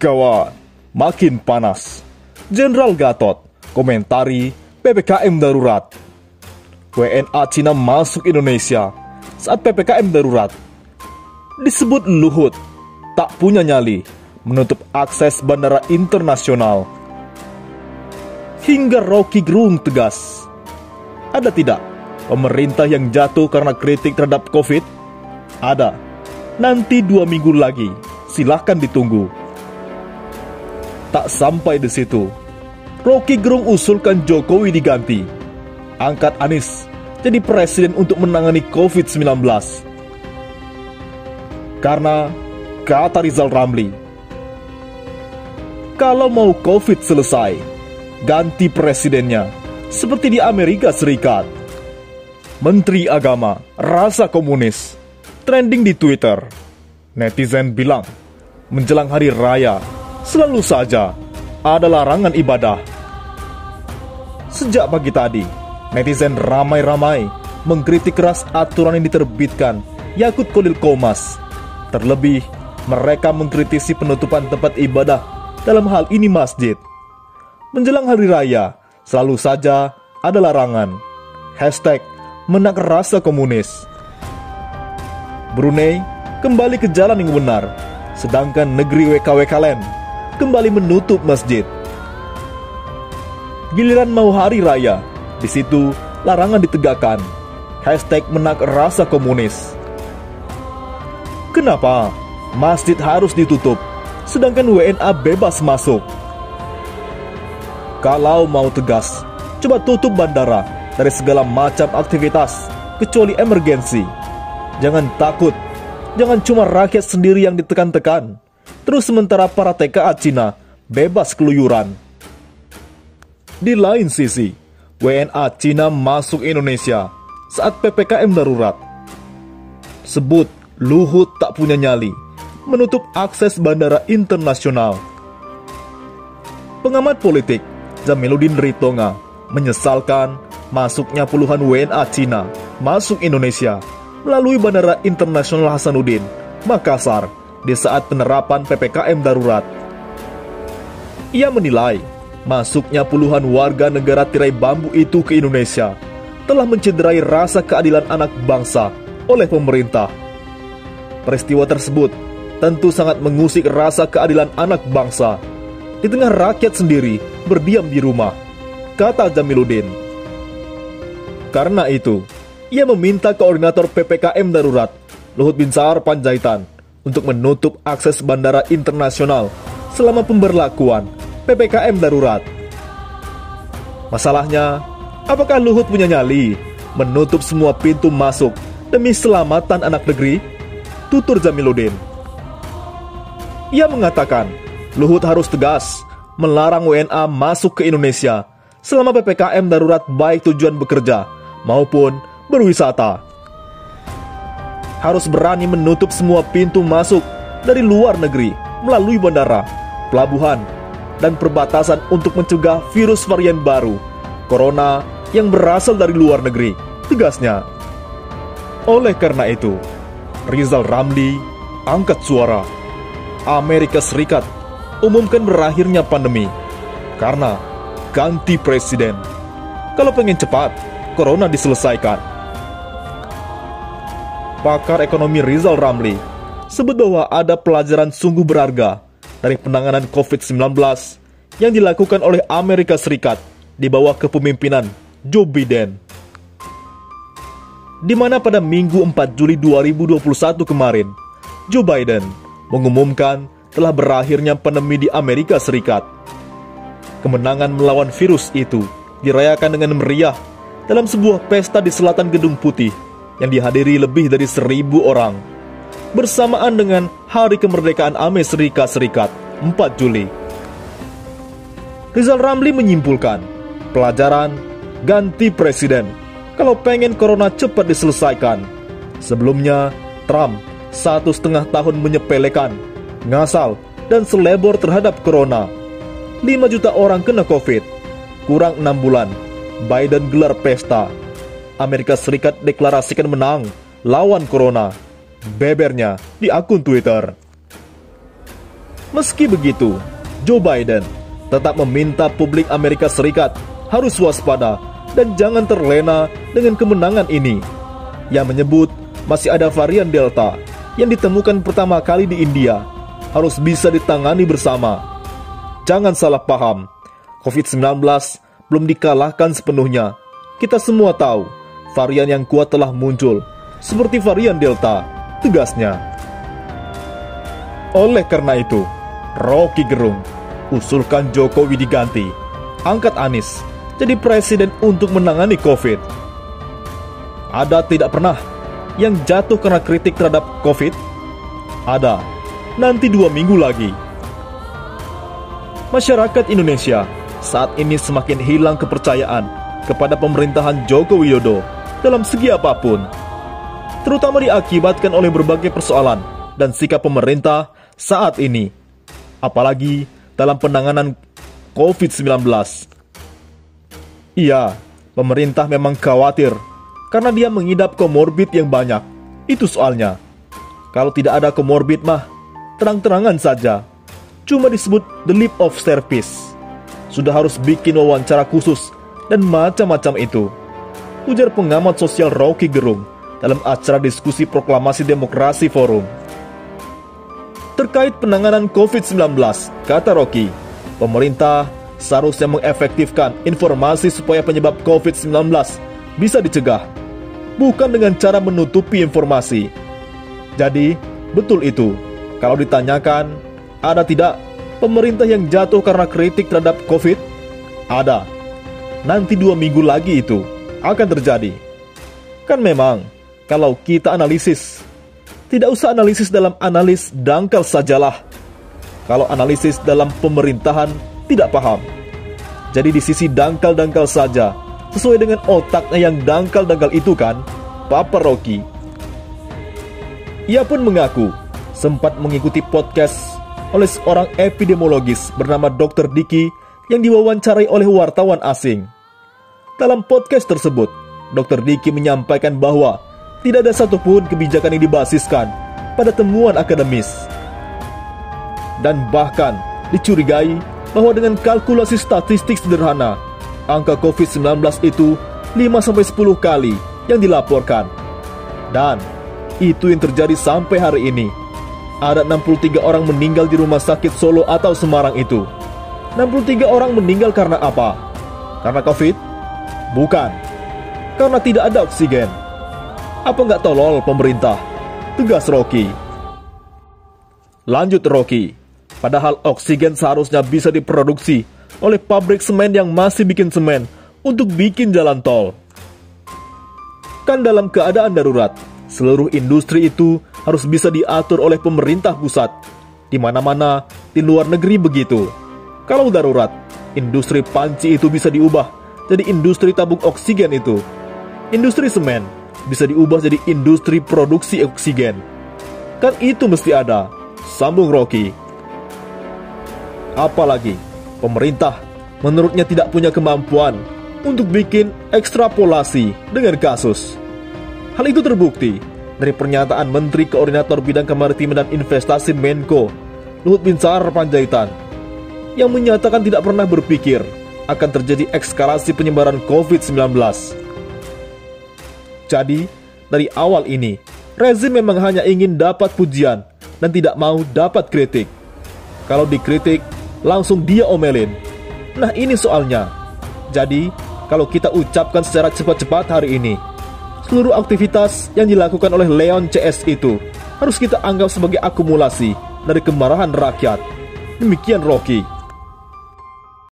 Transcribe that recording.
Gawat, makin panas. Jenderal Gatot komentari PPKM darurat. WNA Cina masuk Indonesia saat PPKM darurat. Disebut Luhut tak punya nyali menutup akses bandara internasional. Hingga Rocky Gerung tegas. Ada tidak pemerintah yang jatuh karena kritik terhadap COVID? Ada. Nanti 2 minggu lagi, silahkan ditunggu. Tak sampai di situ, Rocky Gerung usulkan Jokowi diganti. Angkat Anies jadi presiden untuk menangani COVID-19. Karena, kata Rizal Ramli, kalau mau COVID selesai, ganti presidennya, seperti di Amerika Serikat. Menteri Agama rasa komunis, trending di Twitter. Netizen bilang, menjelang hari raya, selalu saja ada larangan ibadah. Sejak pagi tadi, netizen ramai-ramai mengkritik keras aturan yang diterbitkan Yakut Khalil Qomas. Terlebih, mereka mengkritisi penutupan tempat ibadah, dalam hal ini masjid. Menjelang hari raya, selalu saja ada larangan. Hashtag menakar rasa komunis. Brunei kembali ke jalan yang benar, sedangkan negeri WKWK lain kembali menutup masjid. Giliran mau hari raya, di situ larangan ditegakkan. Hashtag menakar rasa komunis. Kenapa masjid harus ditutup, sedangkan WNA bebas masuk? Kalau mau tegas, coba tutup bandara dari segala macam aktivitas, kecuali emergensi. Jangan takut, jangan cuma rakyat sendiri yang ditekan-tekan, terus sementara para TKA Cina bebas keluyuran. Di lain sisi, WNA Cina masuk Indonesia saat PPKM darurat. Sebut Luhut tak punya nyali menutup akses bandara internasional. Pengamat politik Jamiluddin Ritonga menyesalkan masuknya puluhan WNA Cina masuk Indonesia melalui Bandara Internasional Hasanuddin, Makassar di saat penerapan PPKM darurat. Ia menilai masuknya puluhan warga negara tirai bambu itu ke Indonesia telah mencederai rasa keadilan anak bangsa oleh pemerintah. Peristiwa tersebut tentu sangat mengusik rasa keadilan anak bangsa di tengah rakyat sendiri berdiam di rumah, kata Jamiluddin. Karena itu, ia meminta koordinator PPKM darurat, Luhut Binsar Panjaitan, untuk menutup akses bandara internasional selama pemberlakuan PPKM darurat. Masalahnya, apakah Luhut punya nyali menutup semua pintu masuk demi keselamatan anak negeri? Tutur Jamiluddin. Ia mengatakan, Luhut harus tegas melarang WNA masuk ke Indonesia selama PPKM darurat baik tujuan bekerja maupun berwisata. Harus berani menutup semua pintu masuk dari luar negeri melalui bandara, pelabuhan, dan perbatasan untuk mencegah virus varian baru, Corona, yang berasal dari luar negeri, tegasnya. Oleh karena itu, Rizal Ramli angkat suara. Amerika Serikat umumkan berakhirnya pandemi karena ganti presiden. Kalau pengen cepat, Corona diselesaikan. Pakar ekonomi Rizal Ramli sebut bahwa ada pelajaran sungguh berharga dari penanganan COVID-19 yang dilakukan oleh Amerika Serikat di bawah kepemimpinan Joe Biden. Di mana pada Minggu 4 Juli 2021 kemarin, Joe Biden mengumumkan telah berakhirnya pandemi di Amerika Serikat. Kemenangan melawan virus itu dirayakan dengan meriah dalam sebuah pesta di selatan Gedung Putih yang dihadiri lebih dari 1.000 orang, bersamaan dengan Hari Kemerdekaan Amerika Serikat 4 Juli. Rizal Ramli menyimpulkan, pelajaran ganti presiden kalau pengen Corona cepat diselesaikan. Sebelumnya, Trump 1,5 tahun menyepelekan, ngasal, dan selebor terhadap Corona. 5 juta orang kena COVID. Kurang 6 bulan, Biden gelar pesta. Amerika Serikat deklarasikan menang lawan Corona. Bebernya di akun Twitter. Meski begitu, Joe Biden tetap meminta publik Amerika Serikat harus waspada dan jangan terlena dengan kemenangan ini. Yang menyebut masih ada varian Delta yang ditemukan pertama kali di India harus bisa ditangani bersama. Jangan salah paham, COVID-19 belum dikalahkan sepenuhnya. Kita semua tahu varian yang kuat telah muncul, seperti varian Delta, tegasnya. Oleh karena itu, Rocky Gerung usulkan Jokowi diganti, angkat Anies jadi presiden untuk menangani COVID. Ada tidak pernah yang jatuh karena kritik terhadap COVID? Ada, nanti 2 minggu lagi. Masyarakat Indonesia saat ini semakin hilang kepercayaan kepada pemerintahan Joko Widodo dalam segi apapun, terutama diakibatkan oleh berbagai persoalan dan sikap pemerintah saat ini, apalagi dalam penanganan COVID-19. Iya, pemerintah memang khawatir karena dia mengidap komorbid yang banyak. Itu soalnya. Kalau tidak ada komorbid mah, terang-terangan saja. Cuma disebut the leap of service. Sudah harus bikin wawancara khusus dan macam-macam itu, ujar pengamat sosial Rocky Gerung dalam acara diskusi proklamasi demokrasi forum. Terkait penanganan COVID-19, kata Rocky, pemerintah seharusnya mengefektifkan informasi supaya penyebab COVID-19 bisa dicegah, bukan dengan cara menutupi informasi. Jadi, betul itu. Kalau ditanyakan, ada tidak pemerintah yang jatuh karena kritik terhadap COVID? Ada. Nanti 2 minggu lagi itu akan terjadi. Kan memang, kalau kita analisis, tidak usah analisis dalam analis dangkal sajalah. Kalau analisis dalam pemerintahan, tidak paham. Jadi di sisi dangkal-dangkal saja, sesuai dengan otaknya yang dangkal-dangkal itu kan, Papa Rocky. Ia pun mengaku sempat mengikuti podcast oleh seorang epidemiologis bernama Dr. Diki yang diwawancarai oleh wartawan asing. Dalam podcast tersebut, Dr. Diki menyampaikan bahwa tidak ada satupun kebijakan yang dibasiskan pada temuan akademis. Dan bahkan dicurigai bahwa dengan kalkulasi statistik sederhana, angka COVID-19 itu 5-10 kali yang dilaporkan. Dan itu yang terjadi sampai hari ini. Ada 63 orang meninggal di rumah sakit Solo atau Semarang itu. 63 orang meninggal karena apa? Karena COVID? Bukan. Karena tidak ada oksigen. Apa nggak tolol pemerintah? Tegas Rocky. Lanjut Rocky. Padahal oksigen seharusnya bisa diproduksi oleh pabrik semen yang masih bikin semen untuk bikin jalan tol. Kan dalam keadaan darurat, seluruh industri itu harus bisa diatur oleh pemerintah pusat. Di mana-mana di luar negeri begitu. Kalau darurat, industri panci itu bisa diubah jadi industri tabung oksigen itu. Industri semen bisa diubah jadi industri produksi oksigen. Kan itu mesti ada, sambung Rocky. Apalagi, pemerintah menurutnya tidak punya kemampuan untuk bikin ekstrapolasi dengan kasus. Hal itu terbukti dari pernyataan Menteri Koordinator Bidang Kemaritiman dan Investasi Menko, Luhut Binsar Panjaitan, yang menyatakan tidak pernah berpikir akan terjadi eskalasi penyebaran COVID-19. Jadi, dari awal ini, rezim memang hanya ingin dapat pujian dan tidak mau dapat kritik. Kalau dikritik, langsung dia omelin. Nah ini soalnya. Jadi, kalau kita ucapkan secara cepat-cepat hari ini, seluruh aktivitas yang dilakukan oleh Leon CS itu harus kita anggap sebagai akumulasi dari kemarahan rakyat. Demikian Rocky.